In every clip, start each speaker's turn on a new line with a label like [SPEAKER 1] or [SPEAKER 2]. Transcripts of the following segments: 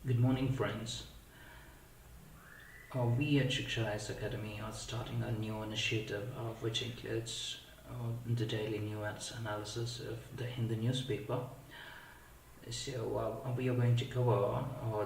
[SPEAKER 1] Good morning, friends. We at Shiksha IAS Academy are starting a new initiative which includes the daily news analysis of the Hindu newspaper. So we are going to cover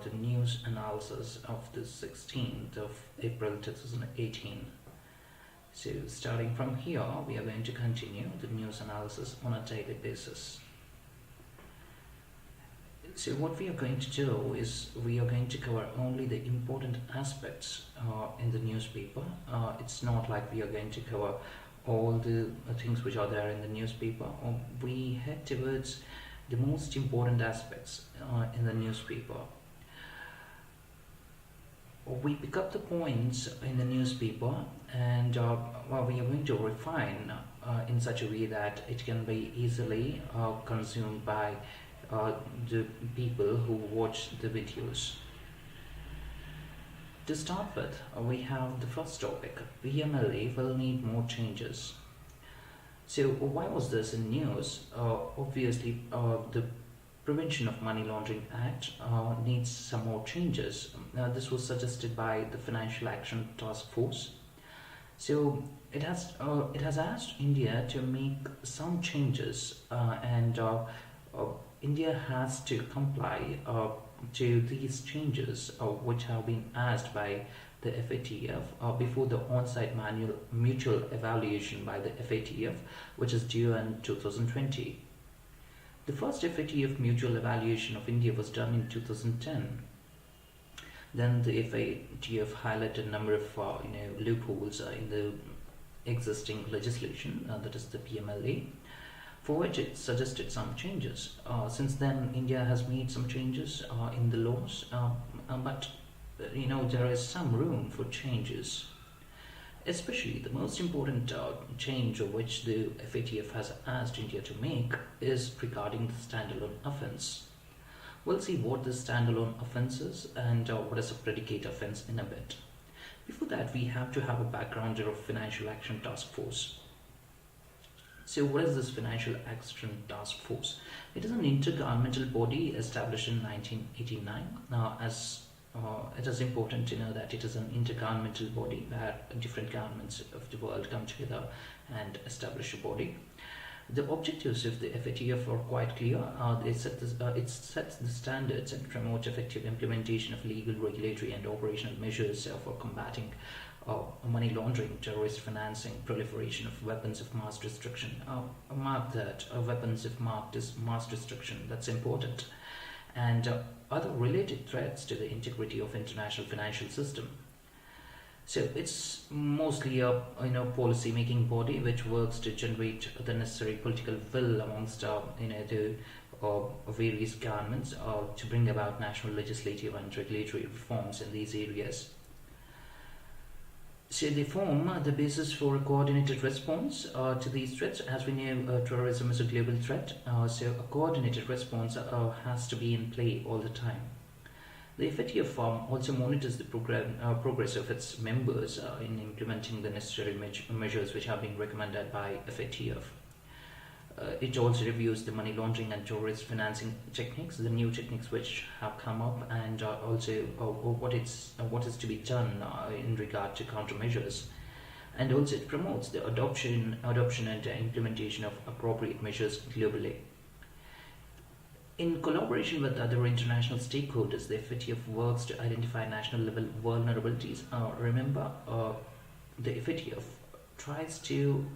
[SPEAKER 1] the news analysis of the 16th of April 2018. So starting from here, we are going to continue the news analysis on a daily basis. So what we are going to do is we are going to cover only the important aspects in the newspaper. It's not like we are going to cover all the things which are there in the newspaper. We head towards the most important aspects in the newspaper. We pick up the points in the newspaper and we are going to refine in such a way that it can be easily consumed by the people who watch the videos. To start with, we have the first topic. PMLA will need more changes. So why was this in news? Obviously, the Prevention of Money Laundering Act needs some more changes. This was suggested by the Financial Action Task Force. So it has asked India to make some changes and India has to comply to these changes which have been asked by the FATF before the on-site manual mutual evaluation by the FATF, which is due in 2020. The first FATF mutual evaluation of India was done in 2010. Then the FATF highlighted a number of loopholes in the existing legislation, that is the PMLA, for which it suggested some changes. Since then, India has made some changes in the laws, but there is some room for changes. Especially the most important change of which the FATF has asked India to make is regarding the standalone offence. We'll see what the standalone offence is and what is a predicate offence in a bit. Before that, we have to have a background of Financial Action Task Force. So what is this Financial Action Task Force? It is an intergovernmental body established in 1989. Now, it is important to know that it is an intergovernmental body where different governments of the world come together and establish a body. The objectives of the FATF are quite clear. It sets the standards and promotes effective implementation of legal, regulatory and operational measures for combating money laundering, terrorist financing, proliferation of weapons of mass destruction. Mark that, weapons of mass destruction, that's important. And other related threats to the integrity of international financial system. So it's mostly a policy making body which works to generate the necessary political will amongst the various governments to bring about national legislative and regulatory reforms in these areas. So they form the basis for a coordinated response to these threats. As we know, terrorism is a global threat, so a coordinated response has to be in play all the time. The FATF also monitors the progress of its members in implementing the necessary measures which have been recommended by FATF. It also reviews the money laundering and terrorist financing techniques, the new techniques which have come up, and also what is to be done in regard to countermeasures. And also it promotes the adoption and implementation of appropriate measures globally. In collaboration with other international stakeholders, the FATF works to identify national level vulnerabilities. Remember, the FATF tries to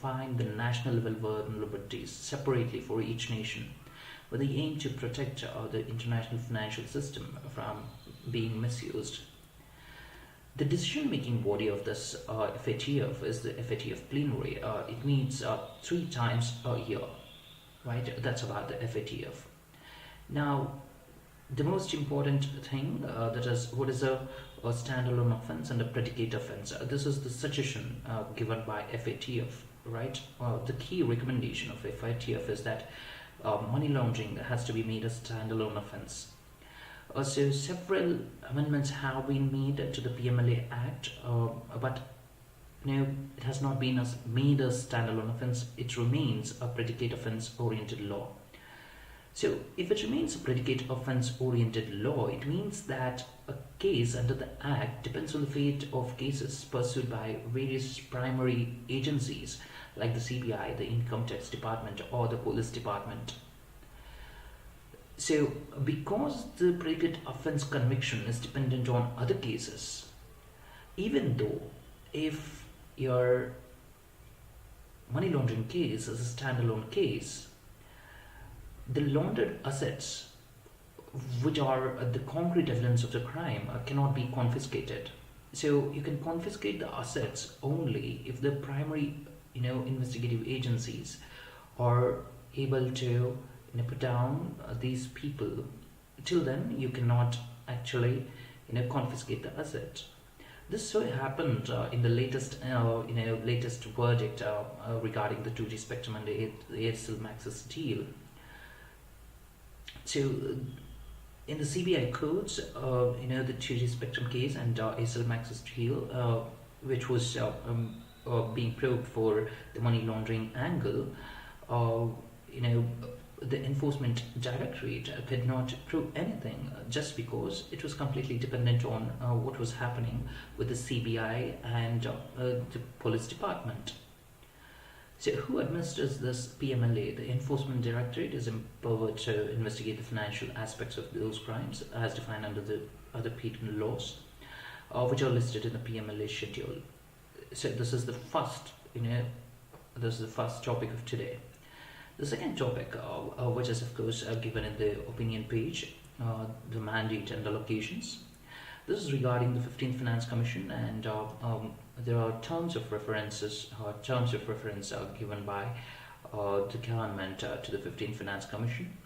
[SPEAKER 1] find the national level vulnerabilities separately for each nation with the aim to protect the international financial system from being misused. The decision-making body of this FATF is the FATF plenary. It meets 3 times a year, right? That's about the FATF. Now, the most important thing that is what is a standalone offence and a predicate offence. This is the suggestion given by FATF, right? The key recommendation of FATF is that money laundering has to be made a standalone offence. So several amendments have been made to the PMLA Act, but it has not been made a standalone offence. It remains a predicate offence oriented law. So, if it remains a predicate offence oriented law, it means that a case under the Act depends on the fate of cases pursued by various primary agencies like the CBI, the Income Tax Department, or the Police Department. So, because the predicate offence conviction is dependent on other cases, even though if your money laundering case is a standalone case, the laundered assets, which are the concrete evidence of the crime, cannot be confiscated. So you can confiscate the assets only if the primary, investigative agencies are able to, put down these people. Till then, you cannot actually, confiscate the asset. This so happened in the latest verdict regarding the 2G spectrum and the Aircel Maxis deal. So, in the CBI codes, the 2G spectrum case and Aircel Maxis deal, which was being probed for the money laundering angle, the enforcement directorate could not prove anything just because it was completely dependent on what was happening with the CBI and the police department. So, who administers this PMLA? The Enforcement Directorate is empowered to investigate the financial aspects of those crimes as defined under the other penal laws, which are listed in the PMLA schedule. So, this is the first, topic of today. The second topic, which is of course given in the opinion page, the mandate and allocations. This is regarding the 15th Finance Commission, and there are terms of reference given by the government to the 15th Finance Commission.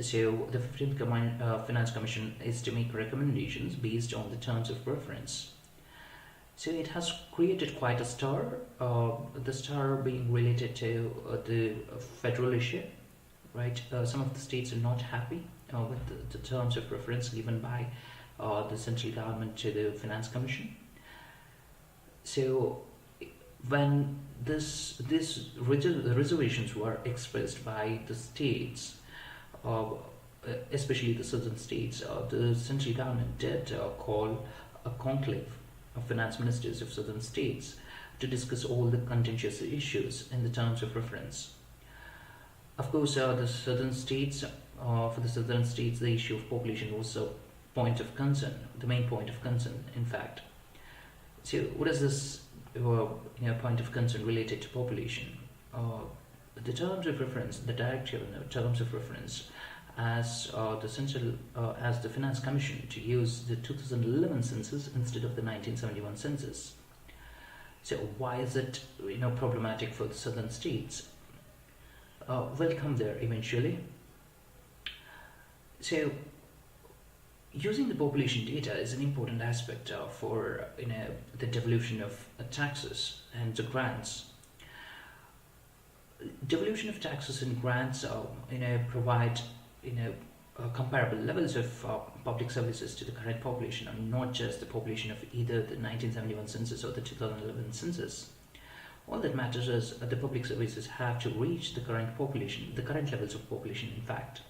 [SPEAKER 1] So the 15th Finance Commission is to make recommendations based on the terms of reference. So it has created quite a stir, the stir being related to the federal issue, right? Some of the states are not happy with the terms of reference given by the central government to the Finance Commission. So when these reservations were expressed by the states, especially the southern states, the central government did call a conclave of finance ministers of southern states to discuss all the contentious issues in the terms of reference. Of course, the southern states, for the southern states, the issue of population was a point of concern, the main point of concern, in fact. So, what is this point of concern related to population? The terms of reference, the directive terms of reference, as the Finance Commission to use the 2011 census instead of the 1971 census. So why is it problematic for the southern states? We'll come there eventually. So using the population data is an important aspect for the devolution of taxes and the grants. Devolution of taxes and grants provide comparable levels of public services to the current population, and not just the population of either the 1971 census or the 2011 census. All that matters is the public services have to reach the current population, the current levels of population, in fact.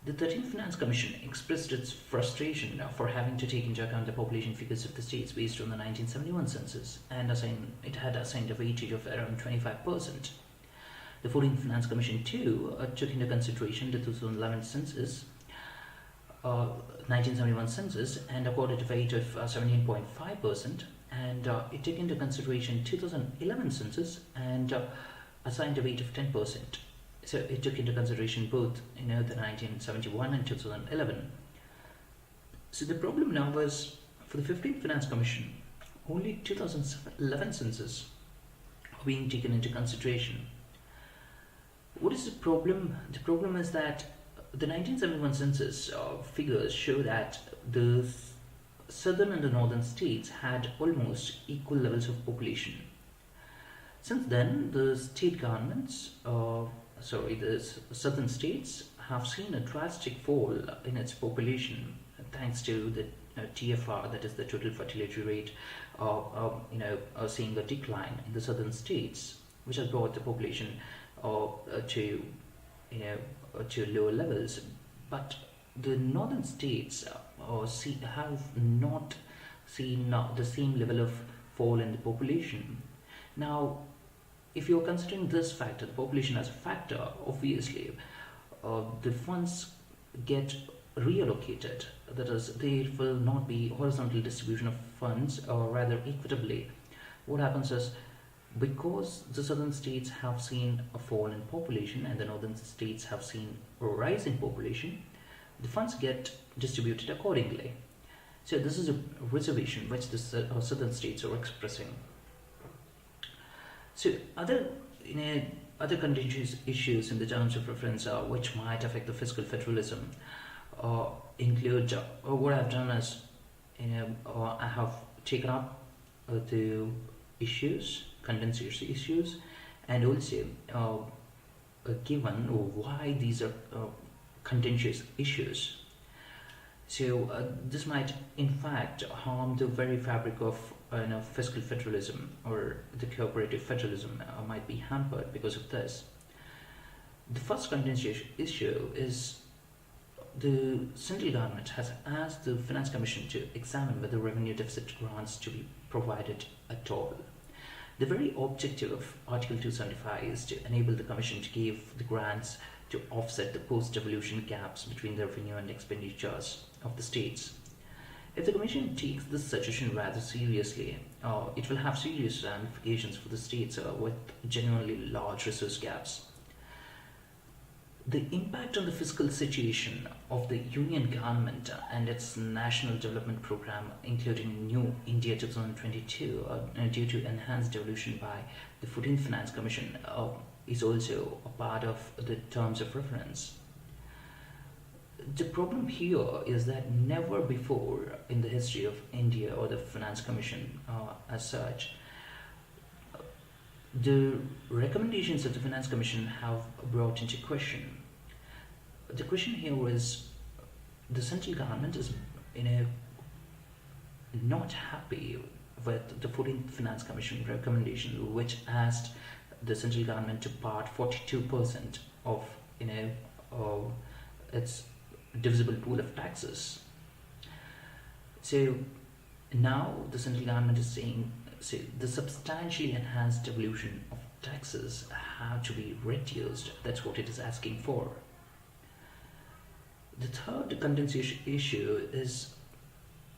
[SPEAKER 1] The 13th Finance Commission expressed its frustration for having to take into account the population figures of the states based on the 1971 census, and it had assigned a weightage of around 25%. The 14th Finance Commission too took into consideration the 2011 census, 1971 census, and accorded a weight of 17.5%, and it took into consideration 2011 census and assigned a weight of 10%. So it took into consideration both, the 1971 and 2011. So the problem now was for the 15th Finance Commission, only 2011 census are being taken into consideration. What is the problem? The problem is that the 1971 census figures show that the southern and the northern states had almost equal levels of population. Since then, the state governments, the southern states have seen a drastic fall in its population thanks to the TFR, that is the total fertility rate, seeing a decline in the southern states, which has brought the population to to lower levels, but the northern states have not seen the same level of fall in the population. Now, if you're considering this factor, the population as a factor, obviously the funds get reallocated. That is, there will not be horizontal distribution of funds, or rather equitably. What happens is, because the southern states have seen a fall in population and the northern states have seen a rise in population, the funds get distributed accordingly. So this is a reservation which the southern states are expressing. So other contentious issues in the terms of reference which might affect the fiscal federalism include what I've done is, I have taken up the issues, contentious issues, and also given why these are contentious issues. So this might in fact harm the very fabric of fiscal federalism, or the cooperative federalism might be hampered because of this. The first contentious issue is the central government has asked the Finance Commission to examine whether revenue deficit grants to be provided at all. The very objective of Article 275 is to enable the Commission to give the grants to offset the post-devolution gaps between the revenue and expenditures of the states. If the Commission takes this suggestion rather seriously, it will have serious ramifications for the states with genuinely large resource gaps. The impact on the fiscal situation of the Union government and its national development program, including New India 2022, due to enhanced devolution by the 14th Finance Commission, is also a part of the terms of reference. The problem here is that never before in the history of India or the Finance Commission as such, the recommendations of the Finance Commission have brought into question. The question here is, the central government is not happy with the 14th Finance Commission recommendation, which asked the central government to part 42% of its divisible pool of taxes. So now the central government is saying, the substantially enhanced devolution of taxes have to be reduced. That's what it is asking for. The third contentious issue is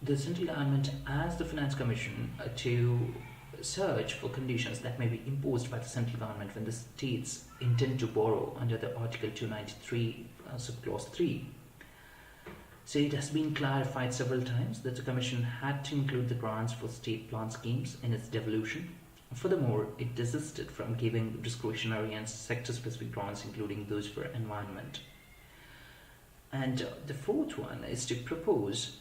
[SPEAKER 1] the central government asked the Finance Commission to search for conditions that may be imposed by the central government when the states intend to borrow under the Article 293 subclause 3. So it has been clarified several times that the Commission had to include the grants for state plan schemes in its devolution. Furthermore, it desisted from giving discretionary and sector-specific grants, including those for environment. And the fourth one is to propose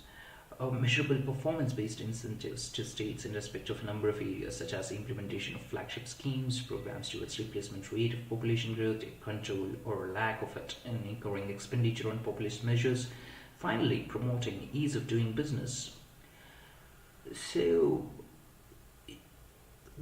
[SPEAKER 1] measurable performance-based incentives to states in respect of a number of areas, such as the implementation of flagship schemes, programs towards replacement rate of population growth, control or lack of it in incurring expenditure on populist measures, finally promoting ease of doing business. So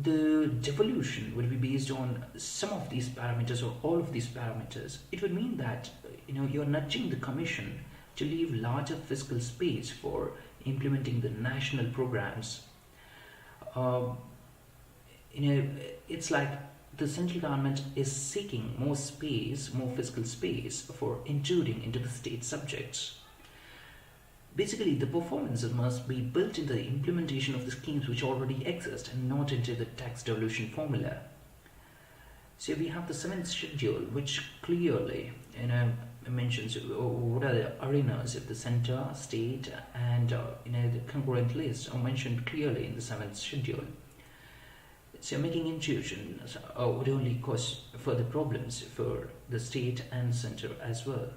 [SPEAKER 1] the devolution will be based on some of these parameters or all of these parameters. It would mean that you're nudging the Commission to leave larger fiscal space for implementing the national programs. It's like the central government is seeking more space, more fiscal space for intruding into the state subjects. Basically, the performance must be built into the implementation of the schemes which already exist and not into the tax devolution formula. So we have the 7th schedule, which clearly mentions what are the arenas of the center, state, and the congruent lists are mentioned clearly in the 7th schedule. So making intrusion would only cause further problems for the state and center as well.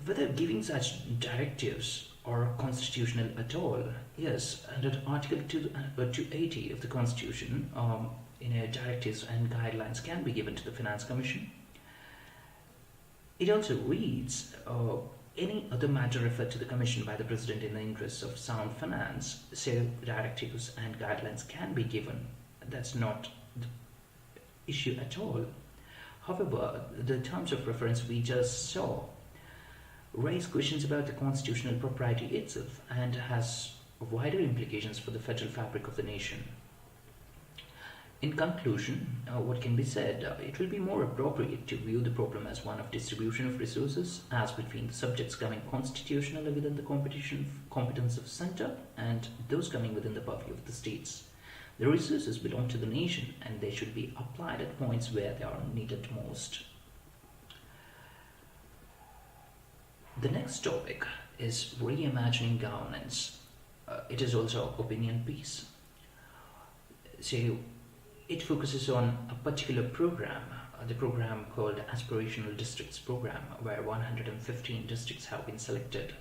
[SPEAKER 1] Whether giving such directives are constitutional at all, yes, under Article 280 of the Constitution, directives and guidelines can be given to the Finance Commission. It also reads, any other matter referred to the Commission by the President in the interests of sound finance, so directives and guidelines can be given. That's not the issue at all. However, the terms of reference we just saw raise questions about the constitutional propriety itself and has wider implications for the federal fabric of the nation. In conclusion, what can be said? It will be more appropriate to view the problem as one of distribution of resources, as between the subjects coming constitutionally within the competence of centre and those coming within the purview of the states. The resources belong to the nation and they should be applied at points where they are needed most. The next topic is reimagining governance. It is also opinion piece. So it focuses on a particular program, the program called Aspirational Districts Program, where 115 districts have been selected.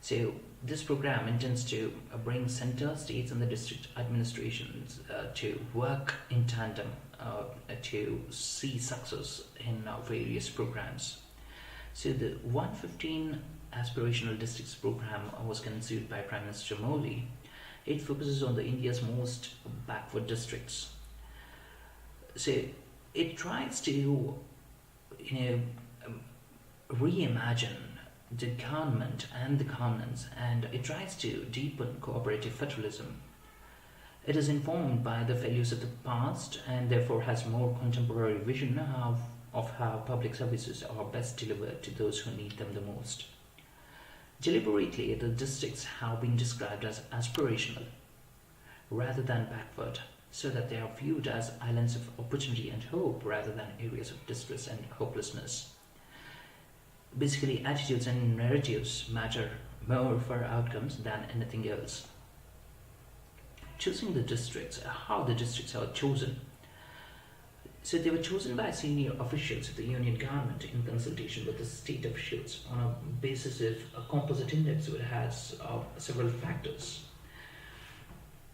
[SPEAKER 1] So this program intends to bring centre, states and the district administrations to work in tandem to see success in various programs. So the 115 Aspirational Districts Program was conceived by Prime Minister Modi. It focuses on the India's most backward districts. So it tries to, reimagine the government and the governance, and it tries to deepen cooperative federalism. It is informed by the failures of the past and therefore has more contemporary vision of how public services are best delivered to those who need them the most. Deliberately, the districts have been described as aspirational rather than backward, so that they are viewed as islands of opportunity and hope rather than areas of distress and hopelessness. Basically, attitudes and narratives matter more for outcomes than anything else. Choosing the districts, how the districts are chosen. So they were chosen by senior officials of the union government in consultation with the state officials on a basis of a composite index which has several factors.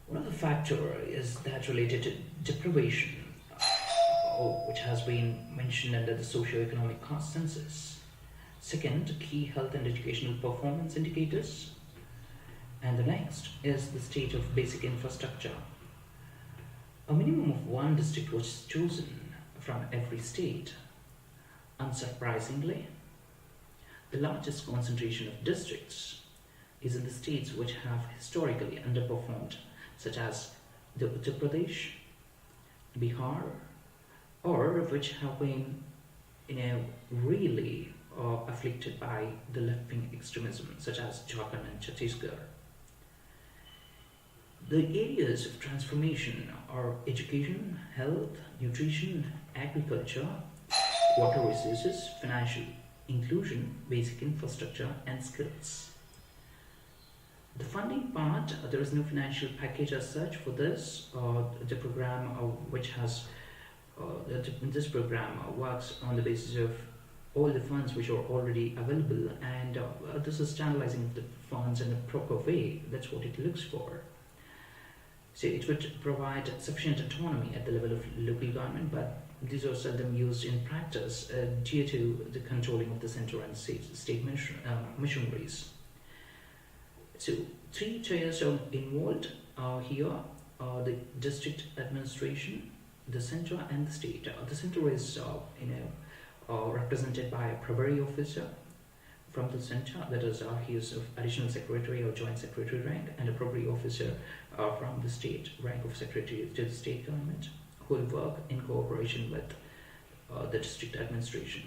[SPEAKER 1] One of the factors is that related to deprivation, which has been mentioned under the socio-economic cost census. Second, key health and educational performance indicators. And the next is the state of basic infrastructure. A minimum of one district was chosen from every state. Unsurprisingly, the largest concentration of districts is in the states which have historically underperformed, such as the Uttar Pradesh, Bihar, or which have been, really afflicted by the left-wing extremism, such as Jharkhand and Chhattisgarh. The areas of transformation are education, health, nutrition, agriculture, water resources, financial inclusion, basic infrastructure, and skills. The funding part, there is no financial package as such for this. The program this program works on the basis of all the funds which are already available, and this is channelizing the funds in a proper way. That's what it looks for. So it would provide sufficient autonomy at the level of local government, but these are seldom used in practice due to the controlling of the centre and state missionaries. So three tiers are involved here: the district administration, the centre, and the state. The centre is, represented by a Prabari officer from the centre, that is, he is of additional secretary or joint secretary rank, and a Prabari officer from the state, rank of secretary to the state government, who will work in cooperation with the district administration.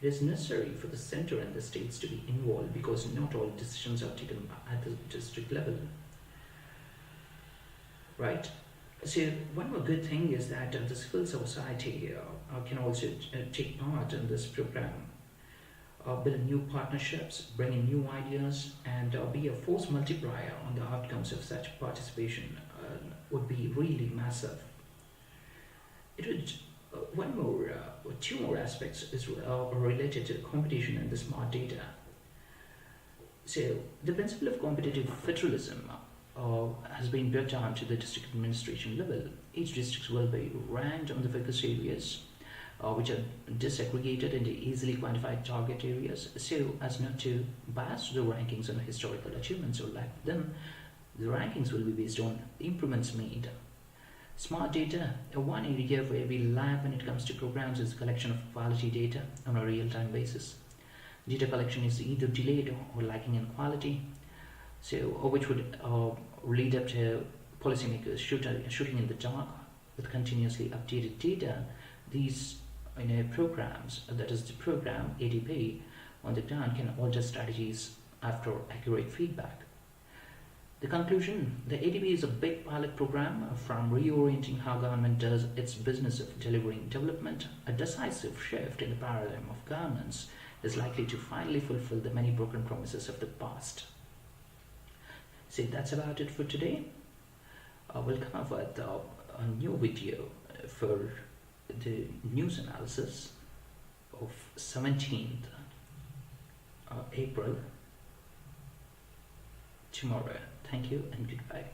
[SPEAKER 1] It is necessary for the centre and the states to be involved because not all decisions are taken at the district level. Right? So one more good thing is that the civil society can also take part in this program, build new partnerships, bring in new ideas, and be a force multiplier on the outcomes of such participation would be really massive. It would two more aspects is related to competition and the smart data. So the principle of competitive federalism has been built down to the district administration level. Each district will be ranked on the focus areas, which are disaggregated into easily quantified target areas, so as not to bias the rankings on historical achievements or lack of them. The rankings will be based on improvements made. Smart data, one area where we lag when it comes to programs is collection of quality data on a real-time basis. Data collection is either delayed or lacking in quality, so which would lead up to policymakers shooting in the dark with continuously updated data. These programs, that is the program ADP on the ground, can alter strategies after accurate feedback. The conclusion: the ADP is a big pilot program from reorienting how government does its business of delivering development. A decisive shift in the paradigm of governance is likely to finally fulfill the many broken promises of the past. So that's about it for today. We'll come up with a new video for the news analysis of 17th April tomorrow. Thank you and goodbye.